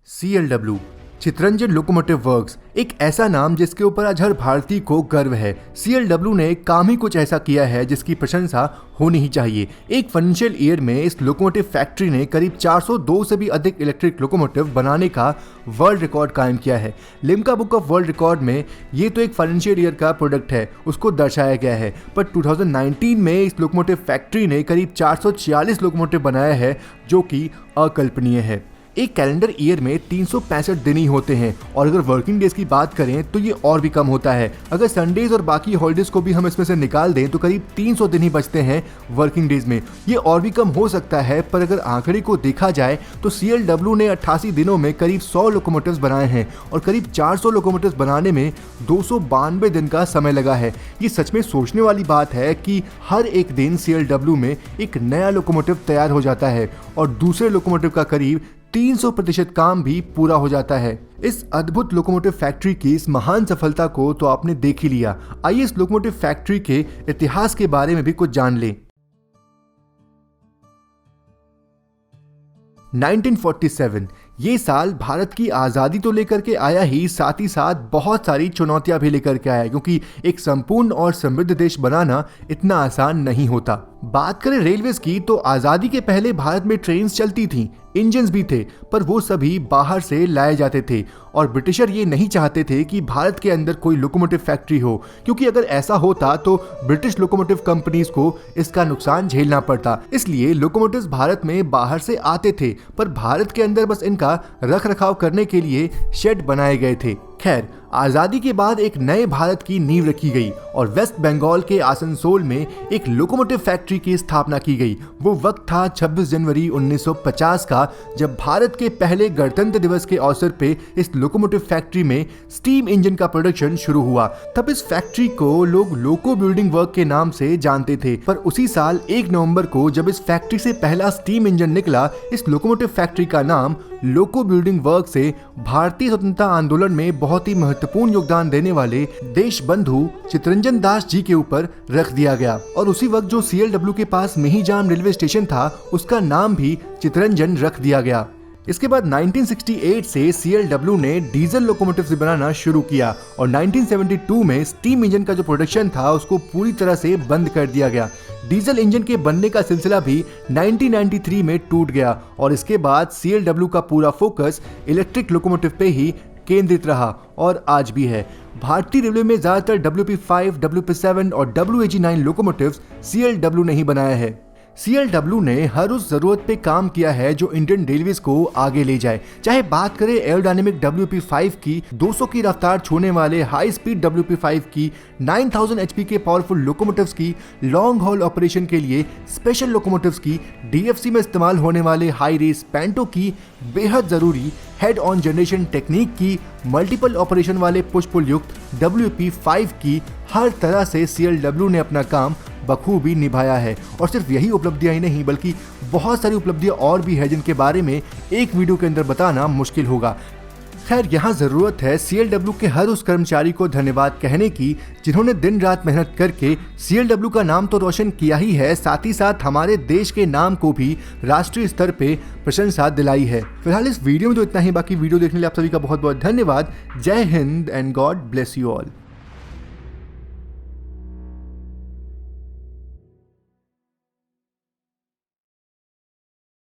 CLW Chitranjan locomotive works एक ऐसा नाम जिसके ऊपर आज हर भारतीय को गर्व है। CLW ने काम ही कुछ ऐसा किया है जिसकी प्रशंसा होनी ही चाहिए। एक फाइनेंशियल ईयर में इस लोकोमोटिव फैक्ट्री ने करीब 402 से भी अधिक इलेक्ट्रिक लोकोमोटिव बनाने का वर्ल्ड रिकॉर्ड कायम किया है। Limca book of world record में ये तो एक फाइनेंशियल ईयर का प्रोडक्ट है, उसको दर्शाया गया है, पर 2019 में इस लोकोमोटिव फैक्ट्री ने करीब 446 लोकोमोटिव बनाया है, जो कि अकल्पनीय है। एक कैलेंडर ईयर में 365 दिन ही होते हैं और अगर वर्किंग डेज की बात करें तो ये और भी कम होता है। अगर संडेज और बाकी हॉलिडेज को भी हम इसमें से निकाल दें तो करीब 300 दिन ही बचते हैं वर्किंग डेज में। ये और भी कम हो सकता है, पर अगर आंकड़े को देखा जाए तो CLW ने 88 दिनों में करीब 100 लोकोमोटिव्स बनाए हैं और करीब 400 लोकोमोटिव्स बनाने में 292 दिन का समय लगा है। ये सच में सोचने वाली बात है कि हर एक दिन CLW में एक नया लोकोमोटिव तैयार हो जाता है और दूसरे लोकोमोटिव का करीब 300% काम भी पूरा हो जाता है। इस अद्भुत लोकोमोटिव फैक्ट्री की इस महान सफलता को तो आपने देख ही लिया। आइए इस लोकोमोटिव फैक्ट्री के इतिहास के बारे में भी कुछ जान लें। 1947 ये साल भारत की आज़ादी तो लेकर के आया ही, साथ ही साथ बहुत सारी चुनौतियां भी लेकर के आया, क्योंकि एक संपूर्ण और समृद्ध देश बनाना इतना आसान नहीं होता। बात करें रेलवेज की तो आज़ादी के पहले भारत में ट्रेन्स चलती थीं, इंजन्स भी थे, पर वो सभी बाहर से लाए जाते थे और ब्रिटिशर ये नहीं चाहते थे कि भारत के अंदर कोई लोकोमोटिव फैक्ट्री हो, क्योंकि अगर ऐसा होता तो ब्रिटिश लोकोमोटिव कंपनीज को इसका नुकसान झेलना पड़ता। इसलिए लोकोमोटिव्स भारत में बाहर से आते थे, पर भारत के अंदर बस इनका रख रखाव करने के लिए शेड बनाए गए थे। खैर, आजादी के बाद एक नए भारत की नींव रखी गई और वेस्ट बंगाल के आसनसोल में एक लोकोमोटिव फैक्ट्री की स्थापना की गई। वो वक्त था 26 जनवरी 1950 का, जब भारत के पहले गणतंत्र दिवस के अवसर पे इस लोकोमोटिव फैक्ट्री में स्टीम इंजन का प्रोडक्शन शुरू हुआ। तब इस फैक्ट्री को लोग लोको बिल्डिंग वर्क के नाम से जानते थे, पर उसी साल 1 नवंबर को जब इस फैक्ट्री से पहला स्टीम इंजन निकला, इस लोकोमोटिव फैक्ट्री का नाम लोको बिल्डिंग वर्क से भारतीय स्वतंत्रता आंदोलन में बहुत ही महत्वपूर्ण योगदान देने वाले देश बंधु चितरंजन दास जी के ऊपर रख दिया गया। और उसी वक्त जो CLW के पास मेहिजाम रेलवे स्टेशन था, उसका नाम भी चितरंजन रख दिया गया। इसके बाद 1968 से CLW ने डीजल लोकोमोटिव्स बनाना शुरू किया और 1972 में स्टीम इंजन का जो प्रोडक्शन था उसको पूरी तरह से बंद कर दिया गया। डीजल इंजन के बनने का सिलसिला भी 1993 में टूट गया और इसके बाद CLW का पूरा फोकस इलेक्ट्रिक लोकोमोटिव पे ही केंद्रित रहा और आज भी है। भारतीय रेलवे में ज्यादातर WP5, WP7 और WAG9 लोकोमोटिव्स CLW ने ही बनाया है। CLW ने हर उस जरूरत पे काम किया है जो इंडियन रेलवेज को आगे ले जाए, चाहे बात करें एयरोडायनेमिक WP5 की 200 की रफ्तार छूने वाले हाई स्पीड WP5 की, 9000 HP के पावरफुल लोकोमोटिव्स की, लॉन्ग हॉल ऑपरेशन के लिए स्पेशल लोकोमोटिव्स की, DFC में इस्तेमाल होने वाले हाई रेस पैंटो की, बेहद जरूरी हेड ऑन जनरेशन टेक्निक की, मल्टीपल ऑपरेशन वाले पुश पुल युक्त WP5 की, हर तरह से CLW ने अपना काम बखूबी निभाया है। और सिर्फ यही उपलब्धियां ही नहीं, बल्कि बहुत सारी उपलब्धियां और भी है जिनके बारे में एक वीडियो के अंदर बताना मुश्किल होगा। खैर, यहाँ जरूरत है CLW के हर उस कर्मचारी को धन्यवाद कहने की जिन्होंने दिन रात मेहनत करके CLW का नाम तो रोशन किया ही है, साथ ही साथ हमारे देश के नाम को भी राष्ट्रीय स्तर पे प्रशंसा दिलाई है। फिलहाल इस वीडियो में तो इतना ही, बाकी वीडियो देखने के लिए आप सभी का बहुत बहुत धन्यवाद। जय Hind and God bless you all.